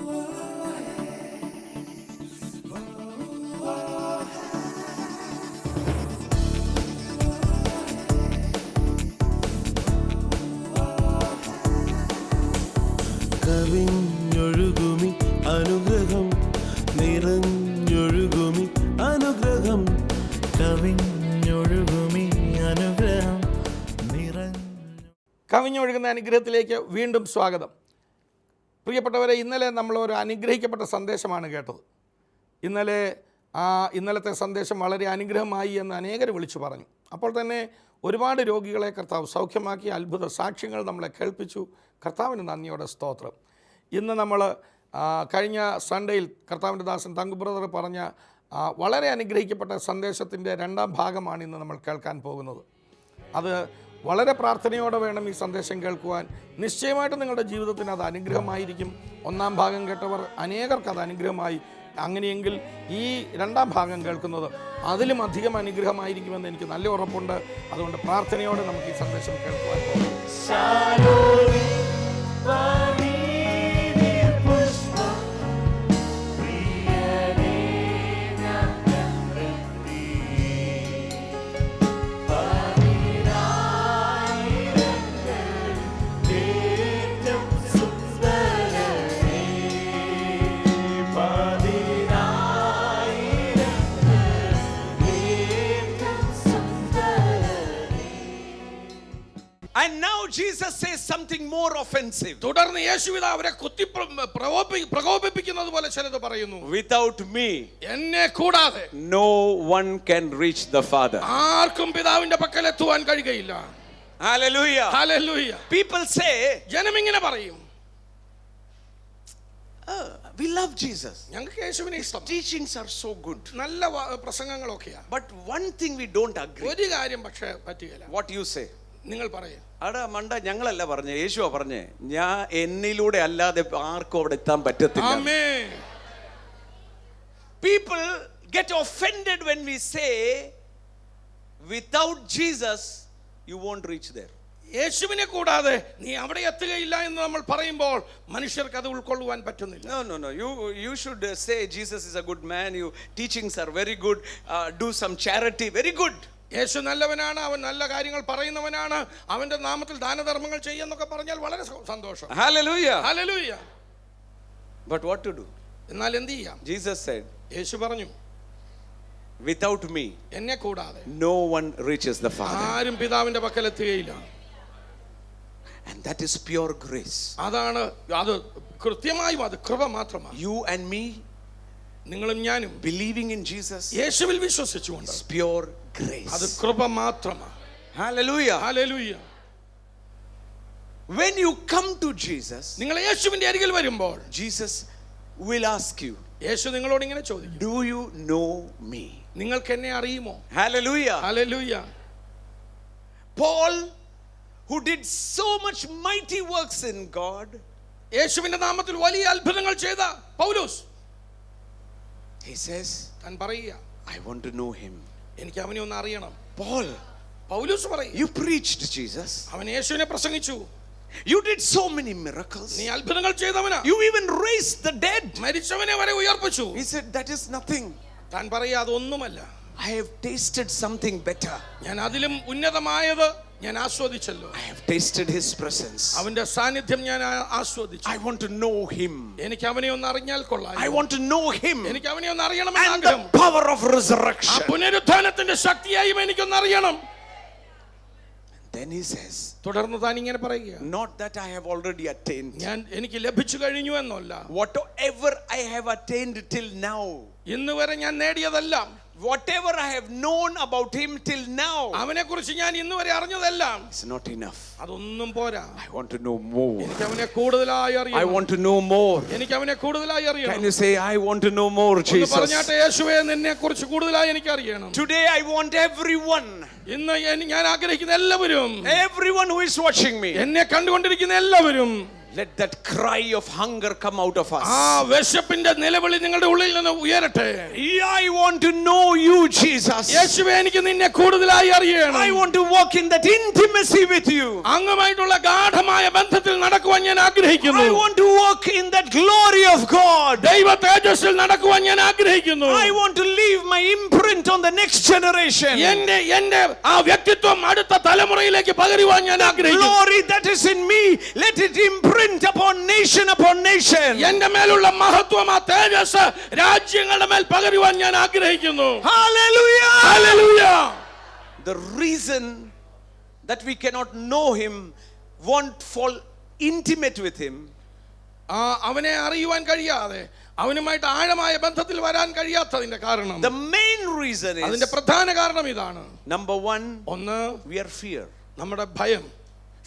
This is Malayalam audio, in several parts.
കവിഞ്ഞൊഴുകുമി അനുഗ്രഹം നിറഞ്ഞൊഴുകുമി അനുഗ്രഹം കവിഞ്ഞൊഴുകുമി അനുഗ്രഹം കവിഞ്ഞൊഴുകുന്ന അനുഗ്രഹത്തിലേക്ക് വീണ്ടും സ്വാഗതം. പ്രിയപ്പെട്ടവരെ, ഇന്നലെ നമ്മൾ ഒരു അനുഗ്രഹിക്കപ്പെട്ട സന്ദേശമാണ് കേട്ടത്. ഇന്നലത്തെ സന്ദേശം വളരെ അനുഗ്രഹമായി എന്ന് അനേകർ വിളിച്ചു പറഞ്ഞു. അപ്പോൾ തന്നെ ഒരുപാട് രോഗികളെ കർത്താവ് സൗഖ്യമാക്കി, അത്ഭുത സാക്ഷ്യങ്ങൾ നമ്മളെ കേൾപ്പിച്ചു. കർത്താവിന് നന്ദിയോടെ സ്തോത്രം. ഇന്ന് നമ്മൾ കഴിഞ്ഞ സൺഡേയിൽ കർത്താവിൻ്റെ ദാസൻ തങ്കു ബ്രദർ പറഞ്ഞ വളരെ അനുഗ്രഹിക്കപ്പെട്ട സന്ദേശത്തിൻ്റെ രണ്ടാം ഭാഗമാണ് ഇന്ന് നമ്മൾ കേൾക്കാൻ പോകുന്നത്. അത് വളരെ പ്രാർത്ഥനയോടെ വേണം ഈ സന്ദേശം കേൾക്കുവാൻ. നിശ്ചയമായിട്ടും നിങ്ങളുടെ ജീവിതത്തിന് അത് അനുഗ്രഹമായിരിക്കും. ഒന്നാം ഭാഗം കേട്ടവർ അനേകർക്ക് അത് അനുഗ്രഹമായി. അങ്ങനെയെങ്കിൽ ഈ രണ്ടാം ഭാഗം കേൾക്കുന്നത് അതിലും അധികം അനുഗ്രഹമായിരിക്കുമെന്ന് എനിക്ക് നല്ല ഉറപ്പുണ്ട്. അതുകൊണ്ട് പ്രാർത്ഥനയോടെ നമുക്ക് ഈ സന്ദേശം കേൾക്കുവാൻ പോകും. And now Jesus says something more offensive. തുടർന്ന് യേശുവിത അവരെ കുത്തി പ്രകോപിപ്പിക്കുന്നത് പോലെ ചിലത് പറയുന്നു. Without me, എന്നെ കൂടാതെ no one can reach the Father. ആർക്കും പിതാവിന്റെ പക്കൽ എത്തുവാൻ കഴിയുകയില്ല. Hallelujah. Hallelujah. People say, ജനം ഇങ്ങനെ പറയും, we love Jesus. ഞങ്ങൾക്ക് യേശുവിനെ ഇഷ്ടം. Teachings are so good. നല്ല പ്രസംഗങ്ങളൊക്കെയാണ്. But one thing we don't agree. ഒരു കാര്യം പക്ഷേ പറ്റുകയില്ല. What you say? നിങ്ങൾ പറയും. അടാ മണ്ട, ഞങ്ങളല്ല പറഞ്ഞേ, യേശുവാ പറഞ്ഞേ. ഞാൻ എന്നിലൂടെ അല്ലാതെ ആർക്കും അവിടെ എത്താൻ പറ്റത്തില്ല. ആമേൻ. People get offended when we say without Jesus you won't reach there. യേശുവിനെ കൂടാതെ നീ അവിടെ എത്തുകയില്ല എന്ന് നമ്മൾ പറയുമ്പോൾ മനുഷ്യർക്ക് അത് ഉൾക്കൊള്ളുവാൻ പറ്റുന്നില്ല. No. You should say Jesus is a good man. Your teachings are very good. Do some charity. Very good. യേശു നല്ലവനാണ്, അവൻ നല്ല കാര്യങ്ങൾ പറയുന്നവനാണ്, അവന്റെ നാമത്തിൽ ദാനധർമ്മങ്ങൾ ചെയ്യുന്നൊക്കെ പറഞ്ഞാൽ വളരെ സന്തോഷം. Hallelujah. Hallelujah. But what to do? എന്നാൽ എന്ത് ചെയ്യാം? Jesus said, യേശു പറഞ്ഞു, without me എന്നെ കൂടാതെ no one reaches the Father. ആരും പിതാവിന്റെ പക്കൽ എത്തുകയില്ല. And that is pure grace. അതാണ്, അത് കൃത്യമായും അത് കൃപ മാത്രമാണ്. You and me, നിങ്ങളും ഞാനും believing in Jesus, യേശുവിൽ വിശ്വസിച്ചുകൊണ്ട്, is pure grace. അത് കൃപ മാത്രമാണ്. Hallelujah. Hallelujah. When you come to Jesus, നിങ്ങൾ യേശുവിന്റെ അരികിൽ വരുമ്പോൾ Jesus will ask you, യേശു നിങ്ങളോട് ഇങ്ങനെ ചോദിക്കും, do you know me? നിങ്ങൾക്ക് എന്നെ അറിയുമോ? Hallelujah. Hallelujah. Paul, who did so much mighty works in God, യേശുവിന്റെ നാമത്തിൽ വലിയ അത്ഭുതങ്ങൾ ചെയ്ത പൗലോസ്, he says, താൻ പറയുക, I want to know him. എനിക്ക് അവനെ ഒന്ന് അറിയണം. പൗലോസ് പറയും, you preached Jesus. അവൻ യേശുവിനെ പ്രസംഗിച്ചു. You did so many miracles. നീ അത്ഭുതങ്ങൾ ചെയ്തവനാ. You even raised the dead. മരിച്ചവനെ വരെ ഉയർപ്പിച്ചു. He said, that is nothing. താൻ പറയുക, അതൊന്നുമല്ല. I have tasted something better. ഞാൻ അതിലും ഉന്നതമായത് ഞാൻ ആസ്വദിച്ചല്ലോ. I have tasted his presence. അവന്റെ സാന്നിധ്യം ഞാൻ ആസ്വദിച്ചു. I want to know him. എനിക്ക് അവനെ ഒന്ന് അറിഞ്ഞാൽ കൊള്ളാം. I want to know him. എനിക്ക് അവനെ ഒന്ന് അറിയണമെന്ന് and ആഗ്രഹം. the power of resurrection. ആ പുനരുത്ഥാനത്തിന്റെ ശക്തിയായും എനിക്കൊന്ന് അറിയണം. Then he says, തുടർന്ന് താൻ ഇങ്ങനെ പറയുക, not that I have already attained. ഞാൻ എനിക്ക് ലഭിച്ചു കഴിഞ്ഞു എന്നല്ല. Whatever I have attained till now, ഇന്ന് വരെ ഞാൻ നേടിയതെല്ലാം, whatever I have known about him till now, അവനെ കുറിച്ച് ഞാൻ ഇന്ന് വരെ അറിഞ്ഞതെല്ലാം, it's not enough. അതൊന്നും പോരാ. I want to know more. എനിക്ക് അവനെ കൂടുതലായി അറിയണം. I want to know more. എനിക്ക് അവനെ കൂടുതലായി അറിയണം. Can you say, I want to know more, Jesus? പറഞ്ഞാട്ടെ, യേശുവേ, നിന്നെ കുറിച്ച് കൂടുതലായി എനിക്ക് അറിയണം. Today I want everyone. ഇന്ന് ഞാൻ ആഗ്രഹിക്കുന്ന എല്ലാവരും, everyone who is watching me, എന്നെ കണ്ടുകൊണ്ടിരിക്കുന്ന എല്ലാവരും, Let that cry of hunger come out of us. ആ വിശപ്പിന്റെ നിലവിളി നിങ്ങളുടെ ഉള്ളിൽ നിന്ന് ഉയരട്ടെ. I want to know you, Jesus. യേശുവേ, എനിക്ക് നിന്നെ കൂടുതലായി അറിയണം. I want to walk in that intimacy with you. അങ്ങുമായിട്ടുള്ള ഗാഢമായ ബന്ധത്തിൽ നടക്കുവാൻ ഞാൻ ആഗ്രഹിക്കുന്നു. I want to walk in that glory of God. ദൈവ തേജസ്സിൽ നടക്കുവാൻ ഞാൻ ആഗ്രഹിക്കുന്നു. I want to leave my imprint on the next generation. എന്റെ ആ വ്യക്തിത്വം അടുത്ത തലമുറയിലേക്ക് പകരുവാൻ ഞാൻ ആഗ്രഹിക്കുന്നു. Glory that is in me, let it imprint upon nation upon nation. എന്റെ മേലുള്ള മഹത്വം, ആ തേജസ് രാജ്യങ്ങളുടെ മേൽ പകരുവാൻ ഞാൻ ആഗ്രഹിക്കുന്നു. Hallelujah. Hallelujah. The reason that we cannot know him, won't fall intimate with him, അവനെ അറിയുവാൻ കഴിയാതെ അവനുമായിട്ട് ആഴമായ ബന്ധത്തിൽ വരാൻ കഴിയാത്തതിന്റെ കാരണം, the main reason is, അതിന്റെ പ്രധാന കാരണം ഇതാണ്. number one, ഒന്ന്, we are fear. നമ്മുടെ ഭയം.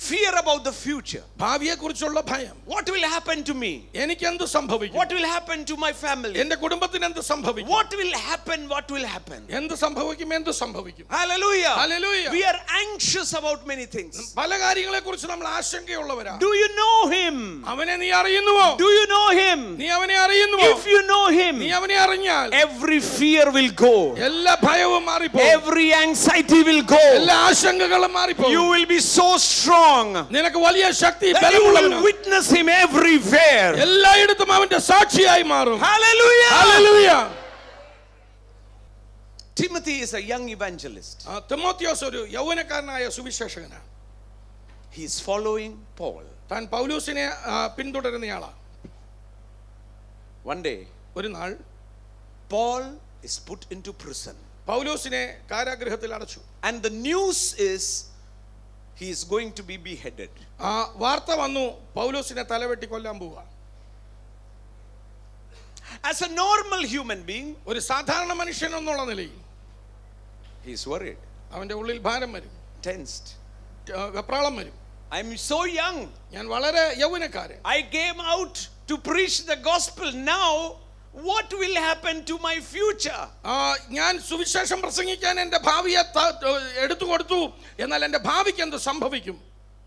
Fear about the future. ഭാവിയെ കുറിച്ചുള്ള ഭയം. What will happen to me? എനിക്ക് എന്ത് സംഭവിക്കും? What will happen to my family? എന്റെ കുടുംബത്തിന് എന്ത് സംഭവിക്കും? What will happen? What will happen? എന്ത് സംഭവിക്കും? എന്ത് സംഭവിക്കും? Hallelujah. Hallelujah. We are anxious about many things. പല കാര്യങ്ങളെ കുറിച്ച് നമ്മൾ ആശങ്കയുള്ളവരാണ്. Do you know him? അവനെ നീ അറിയുന്നുവോ? Do you know him? നീ അവനെ അറിയുന്നുവോ? If you know him, നീ അവനെ അറിഞ്ഞാൽ every fear will go. എല്ലാ ഭയവും മാറിപ്പോകും. Every anxiety will go. എല്ലാ ആശങ്കകളും മാറിപ്പോകും. You will be so strong. നിനക്ക് വലിയ ശക്തി, That you will witness him everywhere. എല്ലായിടത്തും അവന്റെ സാക്ഷിയായി മാറും. Hallelujah. Hallelujah. Timothy is a young evangelist. Timotheos ഒരു യൗവനക്കാരനായ സുവിശേഷകനാണ്. He is following Paul. താൻ പൗലോസിനെ പിന്തുടരുന്നയാളാണ്. One day, ഒരു നാൾ Paul is put into prison. പൗലോസിനെ കാരാഗൃഹത്തിൽ അടച്ചു. And the news is he is going to be beheaded. വാർത്ത വന്നു, പൗലോസിനെ തലവെട്ടി കൊല്ലാൻ പോവുക. As a normal human being, ഒരു സാധാരണ മനുഷ്യൻ എന്നുള്ള നിലയിൽ he is worried, അവന്റെ ഉള്ളിൽ ഭാരം വരും, tensed. വെപ്രാളം വരും. I'm so young. ഞാൻ വളരെ യൗവനക്കാരൻ. I came out to preach the gospel. Now what will happen to my future? ഞാൻ സുവിശേഷം പ്രസംഗിക്കാൻ എൻ്റെ ഭാവിയെ എടുത്തു കൊടുത്തു. എന്നാൽ എൻ്റെ ഭാവിക്ക് എന്ത് സംഭവിക്കും?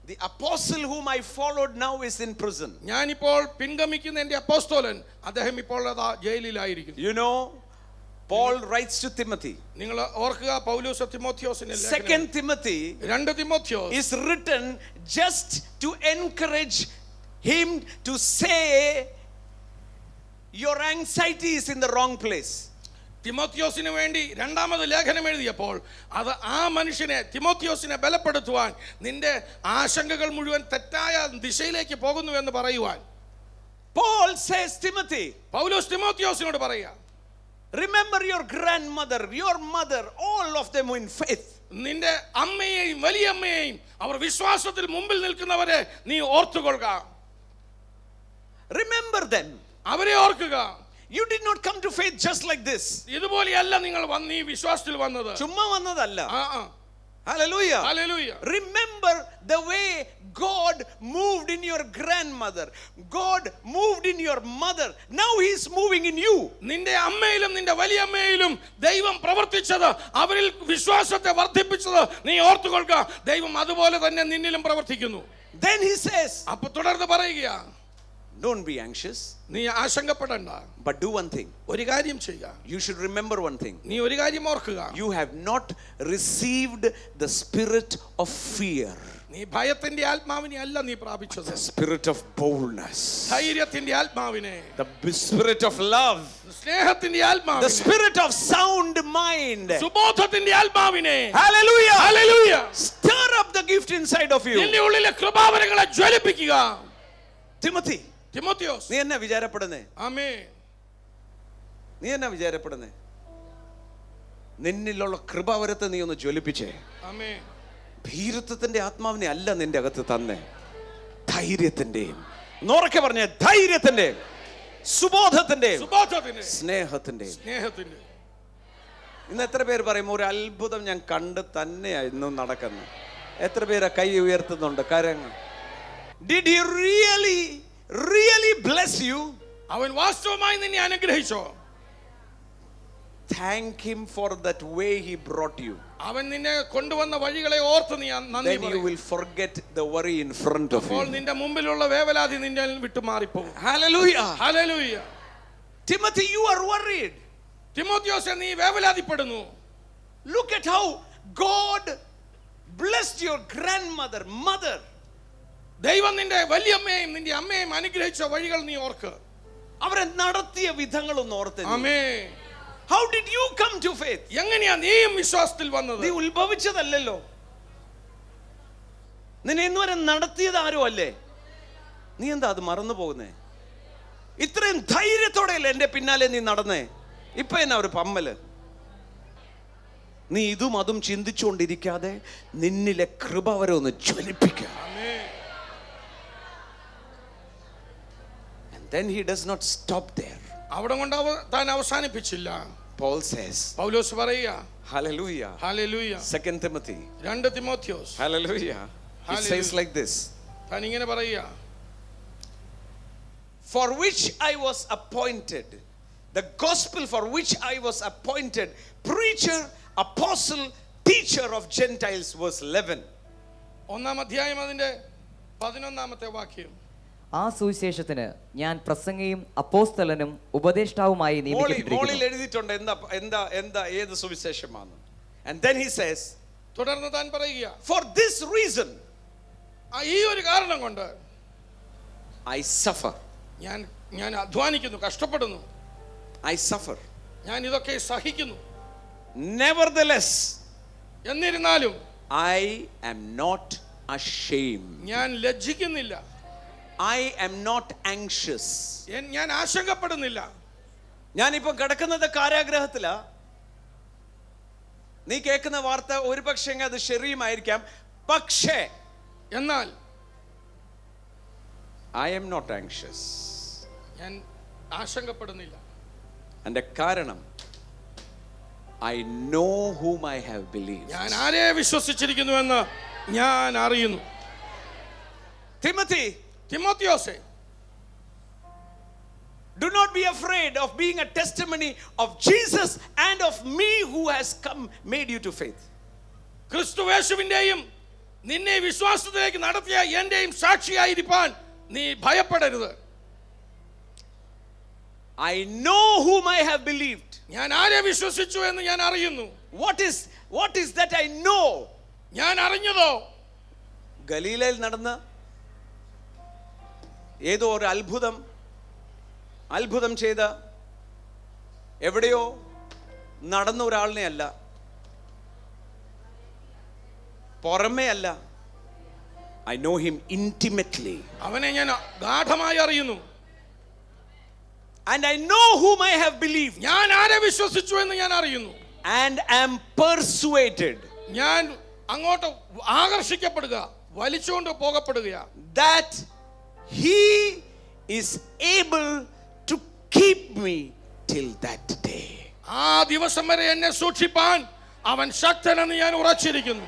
The apostle whom I followed now is in prison. ഞാനിപ്പോൾ പിൻഗമിക്കുന്ന എൻ്റെ അപ്പോസ്തലൻ, അദ്ദേഹം ഇപ്പോൾ ജയിലിലായിരിക്കുന്നു. You know, Paul writes to Timothy. നിങ്ങൾ ഓർക്കുക, പൗലോസ് തിമോത്തിയോസിനെ Second Timothy 2 Timotheos is written just to encourage him to say your anxiety is in the wrong place. തിമോത്തിയോസിന് വേണ്ടി രണ്ടാമത് ലേഖനം എഴുതിയപ്പോൾ അത് ആ മനുഷ്യനെ, തിമോത്തിയോസിനെ ബലപ്പെടുത്തുവാൻ, നിന്റെ ആശങ്കകൾ മുഴുവൻ തെറ്റായ ദിശയിലേക്ക് പോകുന്നു എന്ന് പറയുവാൻ Paul says, Timothy, പൗലോസ് തിമോത്തിയോസിനോട് പറയുക, remember your grandmother, your mother, all of them in faith. നിന്റെ അമ്മയെയും വലിയമ്മയെയും അവർ വിശ്വാസത്തിൽ മുമ്പിൽ നിൽക്കുന്നവരെ നീ ഓർത്തുകൊള്ളുക. Remember them. അവരെ ഓർക്കുക. You did not come to faith just like this. ഇതുപോലെയല്ല നിങ്ങൾ ഈ വിശ്വാസത്തിൽ വന്നത്. ചുമ്മാ വന്നതല്ല. Hallelujah. Hallelujah. Remember the way God moved in your grandmother. God moved in your mother. Now he is moving in you. നിന്റെ അമ്മയിലും നിന്റെ വലിയമ്മയിലും ദൈവം പ്രവർത്തിച്ചത്, അവരിൽ വിശ്വാസത്തെ വർദ്ധിപ്പിച്ചത് നീ ഓർത്തുകൊള്ളുക. ദൈവം അതുപോലെ തന്നെ നിന്നിലും പ്രവർത്തിക്കുന്നു. Then he says, അപ്പൊ തുടർന്ന് പറയുക, don't be anxious, നീ ആശങ്കപ്പെടണ്ട. but do one thing. ഒരു കാര്യം ചെയ്യുക. You should remember one thing. നീ ഒരു കാര്യം ഓർക്കുക. You have not received the spirit of fear. നീ ഭയത്തിന്റെ ആത്മാവിനെ അല്ല നീ പ്രാപിച്ചത്. The spirit of boldness. ധൈര്യത്തിന്റെ ആത്മാവിനെ. The spirit of love. സ്നേഹത്തിന്റെ ആത്മാവിനെ. The spirit of sound mind. സുബോധത്തിന്റെ ആത്മാവിനെ. Hallelujah. Hallelujah. Stir up the gift inside of you. നിന്റെ ഉള്ളിലെ കൃപാവരങ്ങളെ ജ്വലിപ്പിക്കുക. Timothy, തിമോത്തിയോസ്, നീ എന്നാ വിചാരപ്പെടുന്നേ? ആമേൻ. നീ എന്നാ വിചാരപ്പെടുന്നേ? നിന്നിലുള്ള കൃപാവരത്തെ നീ ഒന്ന് ജ്വലിപ്പിച്ചേ. ആമേൻ. ഭീരുത്വത്തിന്റെ ആത്മാവിനെ അല്ല നിന്റെ അകത്ത് തന്നെ, ധൈര്യത്തിന്റെയും, നോറക്കെ പറഞ്ഞ ധൈര്യത്തിന്റെയും, സുബോധത്തിന്റെയും, സ്നേഹത്തിന്റെയും. ഇന്ന് എത്ര പേര് പറയും, ഒരു അത്ഭുതം ഞാൻ കണ്ട് തന്നെയാ ഇന്നും നടക്കുന്നത്? എത്ര പേരാ കൈ ഉയർത്തുന്നുണ്ട്, കരങ്ങൾ? Did he really bless you? അവൻ വാസ്തവമായി നിന്നെ അനുഗ്രഹിച്ചോ? Thank him for that way he brought you. അവൻ നിന്നെ കൊണ്ടുവന്ന വഴികളെ ഓർത്ത് നീ നന്ദി then you will forget the worry in front of അപ്പോൾ you. നിന്റെ മുമ്പിലുള്ള വേവലാതി നിന്നെ വിട്ടു മാറിപ്പോകും. Hallelujah. Hallelujah. Timothy, you are worried. തിമോഥെയോസേ, നീ വേവലാതിപ്പെടുന്നു. Look at how God blessed your grandmother, mother. ദൈവം നിന്റെ വലിയമ്മയെയും നിന്റെ അമ്മയെയും അനുഗ്രഹിച്ച വഴികൾ നീ ഓർക്ക്. അവരെ നടത്തിയ വിധങ്ങളൊന്ന് ഓർത്ത്. ആമേൻ. How did you come to faith? എങ്ങനെയാ നീയും വിശ്വാസത്തിൽ വന്നത്? നീ ഉത്ഭവിച്ചതല്ലല്ലോ. നിന്നെ ഇന്നുവരെ നടത്തിയത് ആരോ അല്ലേ? നീ എന്താ അത് മറന്നു പോകുന്നേ? ഇത്രയും ധൈര്യത്തോടെയല്ലേ എന്റെ പിന്നാലെ നീ നടന്നേ? ഇപ്പൊ എന്നാ ഒരു പമ്മല്? നീ ഇതും അതും ചിന്തിച്ചുകൊണ്ടിരിക്കാതെ നിന്നിലെ കൃപ വരെ ഒന്ന് ജ്വലിപ്പിക്കുക. And then he does not stop there. അവിടെ കൊണ്ട് താൻ അവസാനിപ്പിച്ചില്ല. Paul says, പൗലോസ് പറയുക, hallelujah. Hallelujah. 2 Timothy. 2 തിമോഥെയോസ്. Hallelujah. It says like this. താൻ ഇങ്ങനെ പറയുക, for which I was appointed, the gospel for which I was appointed, preacher, apostle, teacher of Gentiles, verse 11. 1-ാം അധ്യായം അതിന്റെ 11-ാമത്തെ വാക്യം. ആ സുവിശേഷത്തിന് ഞാൻ പ്രസംഗിയും അപ്പോസ്തലനും ഉപദേഷ്ടാവുമായി മോളിൽ എഴുതിയിട്ടുണ്ട് എന്താ ഏത് സുവിശേഷമാണ്. And then he says, തുടർന്ന് താൻ പറയുക, for this reason ഈ ഒരു കാരണം കൊണ്ട് I suffer. ഞാൻ അധ്വാനിക്കുന്നു, കഷ്ടപ്പെടുന്നു. I suffer. ഞാൻ ഇതൊക്കെ സഹിക്കുന്നു. Nevertheless, എന്നിരുന്നാലും I am not ashamed. ഞാൻ ലജ്ജിക്കുന്നില്ല. I am not anxious. ഞാൻ ആശങ്കപ്പെടുന്നില്ല. ഞാനിപ്പോ കിടക്കുന്നത് കാരാഗ്രഹത്തിലാ. നീ കേൾക്കുന്ന വാർത്ത ഒരു പക്ഷേ അത് ശരിയുമായിരിക്കാം. പക്ഷേ എന്നാൽ I am not anxious. ഞാൻ ആശങ്കപ്പെടുന്നില്ല. അതിന്റെ കാരണം I know whom I have believed. ഞാൻ ആരെ വിശ്വസിച്ചിരിക്കുന്നുവെന്ന് ഞാൻ അറിയുന്നു. തിമോഥെയോസേ, do not be afraid of being a testimony of Jesus and of me who has come made you to faith. ക്രിസ്തുയേശുവിന്റെയും നിന്നെ വിശ്വാസത്തിലേക്ക് നടത്തിയ എന്റെയും സാക്ഷിയായിരിക്കാൻ നീ ഭയപ്പെടരുത്. I know whom I have believed. ഞാൻ ആരെ വിശ്വസിച്ചു എന്ന് ഞാൻ അറിയുന്നു. What is that I know? ഞാൻ അറിഞ്ഞതോ, ഗലീലയിൽ നടന്ന ഏതോ ഒരു അത്ഭുതം ചെയ്ത എവിടെയോ നടന്ന ഒരാളിനെ അല്ല, പുറമേ അല്ല. I know him intimately. അവനെ ഞാൻ ഗാഢമായി അറിയുന്നു. And I know whom I have believed. ഞാൻ ആരെ വിശ്വസിച്ചു എന്ന് ഞാൻ അറിയുന്നു. And am persuaded. ഞാൻ അങ്ങോട്ട് ആകർഷിക്കപ്പെടുക, വലിച്ചുകൊണ്ട് പോകപ്പെടുക. That he is able to keep me till that day. ആ ദിവസം വരെ എന്നെ സൂക്ഷിപ്പാൻ അവൻ ശക്തനെന്ന് ഞാൻ ഉറച്ചിരിക്കുന്നു.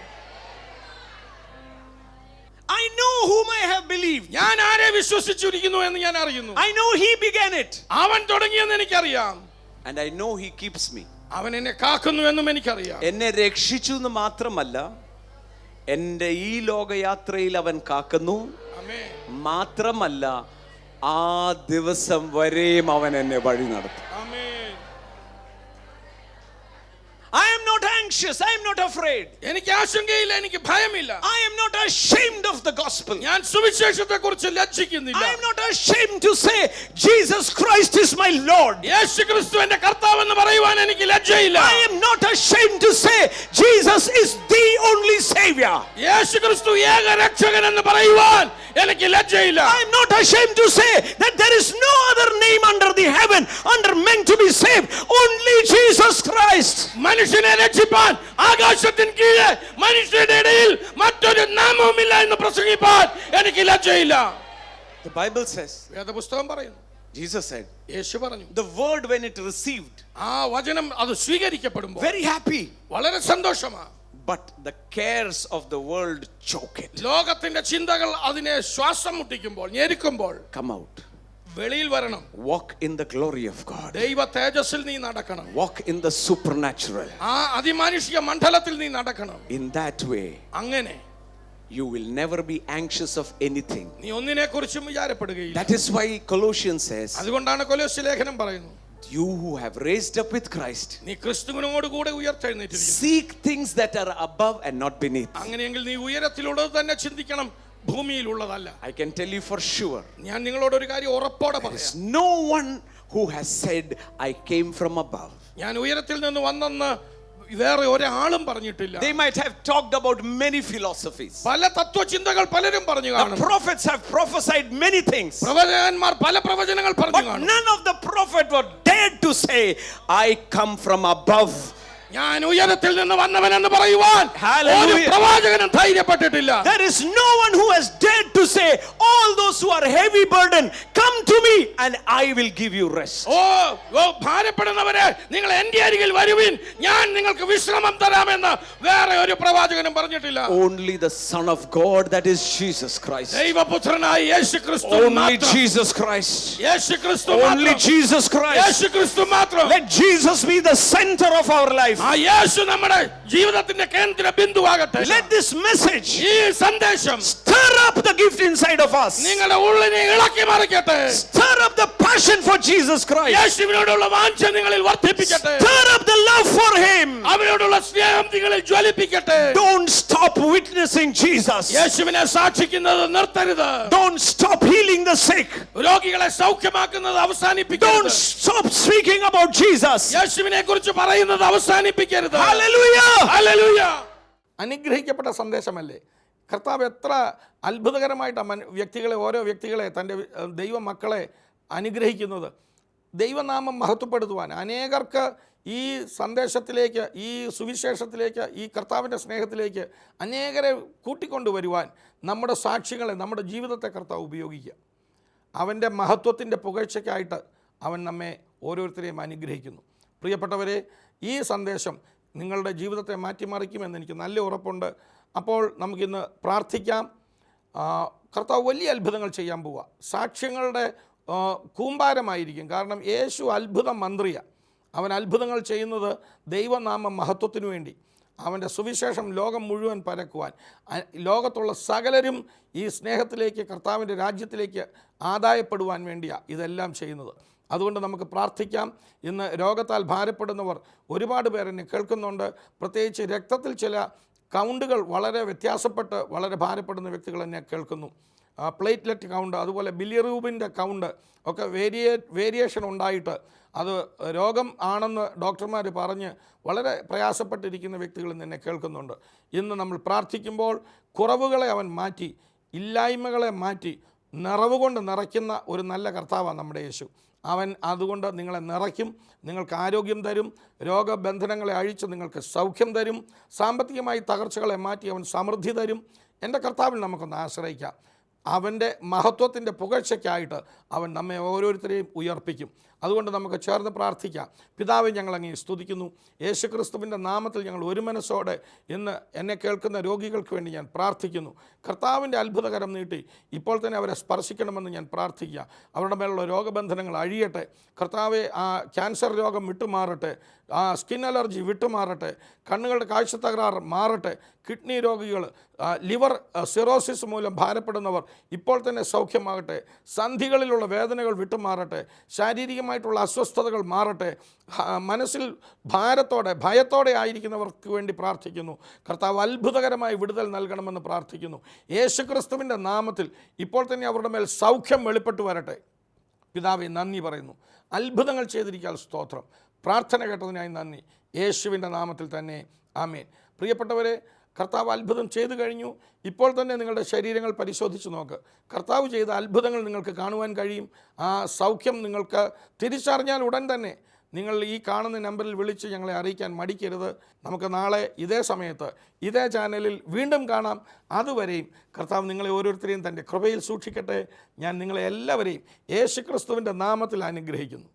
I know whom I have believed. ഞാൻ ആരെ വിശ്വസിച്ചിരിക്കുന്നു എന്ന് ഞാൻ അറിയുന്നു. I know he began it. അവൻ തുടങ്ങിയെന്ന് എനിക്കറിയാം. And I know he keeps me. അവൻ എന്നെ കാക്കുന്നു എന്നും എനിക്കറിയാം. എന്നെ രക്ഷിച്ചു എന്ന് മാത്രമല്ല, എൻ്റെ ഈ ലോകയാത്രയിൽ അവൻ കാക്കുന്നു. മാത്രമല്ല, ആ ദിവസം വരെയും അവൻ എന്നെ വഴി നടത്തും. I am not anxious. I am not afraid. എനിക്ക് ആശങ്കയില്ല, എനിക്ക് ഭയമില്ല. I am not ashamed of the gospel. ഞാൻ സുവിശേഷത്തെക്കുറിച്ച് ലജ്ജിക്കുന്നില്ല. I am not ashamed to say Jesus Christ is my Lord. യേശുക്രിസ്തു എൻ്റെ കർത്താവെന്ന് പറയുവാൻ എനിക്ക് ലജ്ജയില്ല. I am not ashamed to say Jesus is the only savior. യേശുക്രിസ്തു ഏക രക്ഷകൻ എന്ന് പറയുവാൻ എനിക്ക് ലജ്ജയില്ല. I am not ashamed to say that there is no other name under the heaven under men to be saved, only Jesus Christ. മനുഷ്യനെ രക്ഷിപ്പാൻ ആകാശത്തിന് കീഴെ മനുഷ്യരുടെ ഇടയിൽ മറ്റൊരു നാമവുമില്ല എന്ന് പ്രസംഗിപ്പാൻ എനിക്ക് ലജ്ജയില്ല. The Bible says, വേദപുസ്തകം പറയുന്നു, Jesus said, യേശു പറഞ്ഞു, the word when it received, ആ വചനം അത് സ്വീകരിക്കപ്പെടുമ്പോൾ very happy, വളരെ സന്തോഷമാണ്. but the cares of the world choke it. ലോകത്തിന്റെ ചിന്തകൾ അതിനെ ശ്വാസം മുട്ടിക്കുമ്പോൾ, ഞെരുക്കുമ്പോൾ Come out. വെളിയിൽ വരണം. Walk in the glory of God. ദൈവ തേജസ്സിൽ നീ നടക്കണം. Walk in the supernatural. ആ അതിമാനുഷിക മണ്ഡലത്തിൽ നീ നടക്കണം. In that way, അങ്ങനെ you will never be anxious of anything. നീ ഒന്നിനെക്കുറിച്ചും വിചാരപ്പെടുകയില്ല. That is why Colossians says, അതുകൊണ്ടാണ് കൊലോസ്യ ലേഖനം പറയുന്നു, you who have raised up with Christ, നീ ക്രിസ്തുവിനോട് കൂടെ ഉയർത്തെഴുന്നേറ്റിരിക്കുന്നു. seek things that are above and not beneath. അങ്ങനെയെങ്കിൽ നീ ഉയരത്തിലുള്ളത് തന്നെ ചിന്തിക്കണം, ഭൂമിയിലുള്ളതല്ല. I can tell you for sure, ഞാൻ നിങ്ങളോട് ഒരു കാര്യം ഉറപ്പോടെ there is പറയാം. no one who has said, I came from above. ഞാൻ ഉയരത്തിൽ നിന്ന് വന്നെന്ന് വേറെ ഒരാളും പറഞ്ഞിട്ടില്ല. They might have talked about many philosophies. പല തത്വചിന്തകൾ പലരും പറഞ്ഞു The കാണും. prophets have prophesied many things. പ്രവചകന്മാർ പല പ്രവചനങ്ങൾ പറഞ്ഞു But കാണും. none of the prophet were dared to say, I come from above. ഞാൻ ഉയരത്തിൽ നിന്ന് വന്നവനെന്ന് പറയുവാൻ Hallelujah. ഒരു പ്രവാചകനും ധൈര്യപ്പെട്ടിട്ടില്ല. There is no one who has dared to say, all those who are heavy burdened, come to me and I will give you rest. ഭാരപ്പെടുന്നവരെ നിങ്ങൾ എൻ്റെ അരികിൽ വരുവിൻ, ഞാൻ നിങ്ങൾക്ക് വിശ്രമം തരാമെന്ന് വേറെ ഒരു പ്രവാചകനും പറഞ്ഞിട്ടില്ല. Only the Son of God, that is Jesus Christ. ദൈവപുത്രനായ യേശുക്രിസ്തു Only മാത്രം. Jesus Christ. യേശുക്രിസ്തു Only മാത്രം. Jesus Christ. യേശുക്രിസ്തു മാത്രം. Let Jesus be the center of our life. ആ യേശു നമ്മുടെ ജീവിതത്തിന്റെ കേന്ദ്ര ബിന്ദുവാകട്ടെ. Let this message ഈ സന്ദേശം stir up the gift inside of us. നിങ്ങളുടെ ഉള്ളിനെ ഇളക്കി മറിക്കട്ടെ. Stir up the passion for Jesus Christ. യേശുവിനോടുള്ള വാഞ്ച നിങ്ങളിൽ വർദ്ധിപ്പിക്കട്ടെ. Stir up the love for him. അവനോടുള്ള സ്നേഹം നിങ്ങളിൽ ജ്വലിപ്പിക്കട്ടെ. Don't stop witnessing Jesus. യേശുവിനെ സാക്ഷിക്കുന്നത് നിർത്തരുത്. Don't stop healing the sick. രോഗികളെ സൗഖ്യമാക്കുന്നത് അവസാനിപ്പിക്കരുത്. Don't stop speaking about Jesus. യേശുവിനെ കുറിച്ച് പറയുന്നത് അവസാനിപ്പിക്കരുത്. Hallelujah. ഹല്ലേലൂയ. അനുഗ്രഹിക്കപ്പെട്ട സന്ദേശമല്ലേ? കർത്താവ് എത്ര അത്ഭുതകരമായിട്ടാണ് ഓരോ വ്യക്തികളെ തൻ്റെ ദൈവമക്കളെ അനുഗ്രഹിക്കുന്നത്. ദൈവനാമം മഹത്വപ്പെടുത്തുവാൻ അനേകർക്ക് ഈ സന്ദേശത്തിലേക്ക്, ഈ സുവിശേഷത്തിലേക്ക്, ഈ കർത്താവിൻ്റെ സ്നേഹത്തിലേക്ക് അനേകരെ കൂട്ടിക്കൊണ്ടുവരുവാൻ നമ്മുടെ സാക്ഷികളെ, നമ്മുടെ ജീവിതത്തെ കർത്താവ് ഉപയോഗിക്കുക. അവൻ്റെ മഹത്വത്തിൻ്റെ പുകഴ്ചയ്ക്കായിട്ട് അവൻ നമ്മെ ഓരോരുത്തരെയും അനുഗ്രഹിക്കുന്നു. പ്രിയപ്പെട്ടവരെ, ഈ സന്ദേശം നിങ്ങളുടെ ജീവിതത്തെ മാറ്റിമറിക്കുമെന്ന് എനിക്ക് നല്ല ഉറപ്പുണ്ട്. അപ്പോൾ നമുക്കിന്ന് പ്രാർത്ഥിക്കാം. കർത്താവ് വലിയ അത്ഭുതങ്ങൾ ചെയ്യാൻ പോവുക. സാക്ഷ്യങ്ങളുടെ കൂമ്പാരമായിരിക്കും. കാരണം യേശു അത്ഭുത മന്ത്രിയാണ്. അവൻ അത്ഭുതങ്ങൾ ചെയ്യുന്നത് ദൈവനാമ മഹത്വത്തിനു വേണ്ടി, അവൻ്റെ സുവിശേഷം ലോകം മുഴുവൻ പരക്കുവാൻ, ലോകത്തുള്ള സകലരും ഈ സ്നേഹത്തിലേക്ക്, കർത്താവിൻ്റെ രാജ്യത്തിലേക്ക് ആദായപ്പെടുവാൻ വേണ്ടിയാണ് ഇതെല്ലാം ചെയ്യുന്നത്. അതുകൊണ്ട് നമുക്ക് പ്രാർത്ഥിക്കാം. ഇന്ന് രോഗത്താൽ ഭാരപ്പെടുന്നവർ ഒരുപാട് പേർ എന്നെ കേൾക്കുന്നുണ്ട്. പ്രത്യേകിച്ച് രക്തത്തിൽ ചില കൗണ്ടുകൾ വളരെ വ്യത്യാസപ്പെട്ട് വളരെ ഭാരപ്പെടുന്ന വ്യക്തികൾ എന്നെ കേൾക്കുന്നു. പ്ലേറ്റ്ലെറ്റ് കൗണ്ട്, അതുപോലെ ബിലിറൂബിൻ്റെ കൗണ്ട് ഒക്കെ വേരിയേഷൻ ഉണ്ടായിട്ട് അത് രോഗം ആണെന്ന് ഡോക്ടർമാർ പറഞ്ഞ് വളരെ പ്രയാസപ്പെട്ടിരിക്കുന്ന വ്യക്തികൾ എന്നെ കേൾക്കുന്നുണ്ട്. ഇന്ന് നമ്മൾ പ്രാർത്ഥിക്കുമ്പോൾ കുറവുകളെ അവൻ മാറ്റി, ഇല്ലായ്മകളെ മാറ്റി നിറവ് കൊണ്ട് നിറയ്ക്കുന്ന ഒരു നല്ല കർത്താവാണ് നമ്മുടെ യേശു. അവൻ അതുകൊണ്ട് നിങ്ങളെ നിറയ്ക്കും, നിങ്ങൾക്ക് ആരോഗ്യം തരും, രോഗബന്ധനങ്ങളെ അഴിച്ച് നിങ്ങൾക്ക് സൗഖ്യം തരും, സാമ്പത്തികമായി തകർച്ചകളെ മാറ്റി അവൻ സമൃദ്ധി തരും. എൻ്റെ കർത്താവിൽ നമുക്കൊന്ന് ആശ്രയിക്കാം. അവൻ്റെ മഹത്വത്തിൻ്റെ പുകഴ്ചയ്ക്കായിട്ട് അവൻ നമ്മെ ഓരോരുത്തരെയും ഉയർപ്പിക്കും. അതുകൊണ്ട് നമുക്ക് ചേർന്ന് പ്രാർത്ഥിക്കാം. പിതാവേ, ഞങ്ങളങ്ങേ സ്തുതിക്കുന്നു. യേശുക്രിസ്തുവിൻ്റെ നാമത്തിൽ ഞങ്ങൾ ഒരു മനസ്സോടെ ഇന്ന് എന്നെ കേൾക്കുന്ന രോഗികൾക്ക് വേണ്ടി ഞാൻ പ്രാർത്ഥിക്കുന്നു. കർത്താവിൻ്റെ അത്ഭുതകരം നീട്ടി ഇപ്പോൾ തന്നെ അവരെ സ്പർശിക്കണമെന്ന് ഞാൻ പ്രാർത്ഥിക്കുക. അവരുടെ മേലുള്ള രോഗബന്ധനങ്ങൾ അഴിയട്ടെ. കർത്താവെ, ആ ക്യാൻസർ രോഗം വിട്ടുമാറട്ടെ, ആ സ്കിൻ അലർജി വിട്ടുമാറട്ടെ, കണ്ണുകളുടെ കാഴ്ച തകരാറ് മാറട്ടെ, കിഡ്നി രോഗികൾ, ലിവർ സിറോസിസ് മൂലം ഭാരപ്പെടുന്നവർ ഇപ്പോൾ തന്നെ സൗഖ്യമാകട്ടെ, സന്ധികളിലുള്ള വേദനകൾ വിട്ടുമാറട്ടെ, ശാരീരികമായിട്ടുള്ള അസ്വസ്ഥതകൾ മാറട്ടെ, മനസ്സിൽ ഭയത്തോടെ ആയിരിക്കുന്നവർക്ക് വേണ്ടി പ്രാർത്ഥിക്കുന്നു. കർത്താവ് അത്ഭുതകരമായി വിടുതൽ നൽകണമെന്ന് പ്രാർത്ഥിക്കുന്നു. യേശുക്രിസ്തുവിൻ്റെ നാമത്തിൽ ഇപ്പോൾ തന്നെ അവരുടെ മേൽ സൗഖ്യം വെളിപ്പെട്ടു വരട്ടെ. പിതാവേ, നന്ദി പറയുന്നു. അത്ഭുതങ്ങൾ ചെയ്തിരിക്കാൻ സ്തോത്രം. പ്രാർത്ഥന കേട്ടതിനായി നന്ദി. യേശുവിൻ്റെ നാമത്തിൽ തന്നെ ആമേൻ. പ്രിയപ്പെട്ടവരെ, കർത്താവ് അത്ഭുതം ചെയ്തു കഴിഞ്ഞു. ഇപ്പോൾ തന്നെ നിങ്ങളുടെ ശരീരങ്ങൾ പരിശോധിച്ച് നോക്ക്. കർത്താവ് ചെയ്ത അത്ഭുതങ്ങൾ നിങ്ങൾക്ക് കാണുവാൻ കഴിയും. ആ സൗഖ്യം നിങ്ങൾക്ക് തിരിച്ചറിഞ്ഞാൽ ഉടൻ തന്നെ നിങ്ങൾ ഈ കാണുന്ന നമ്പറിൽ വിളിച്ച് ഞങ്ങളെ അറിയിക്കാൻ മടിക്കരുത്. നമുക്ക് നാളെ ഇതേ സമയത്ത് ഇതേ ചാനലിൽ വീണ്ടും കാണാം. അതുവരെയും കർത്താവ് നിങ്ങളെ ഓരോരുത്തരെയും തൻ്റെ കൃപയിൽ സൂക്ഷിക്കട്ടെ. ഞാൻ നിങ്ങളെ എല്ലാവരെയും യേശുക്രിസ്തുവിൻ്റെ നാമത്തിൽ അനുഗ്രഹിക്കുന്നു.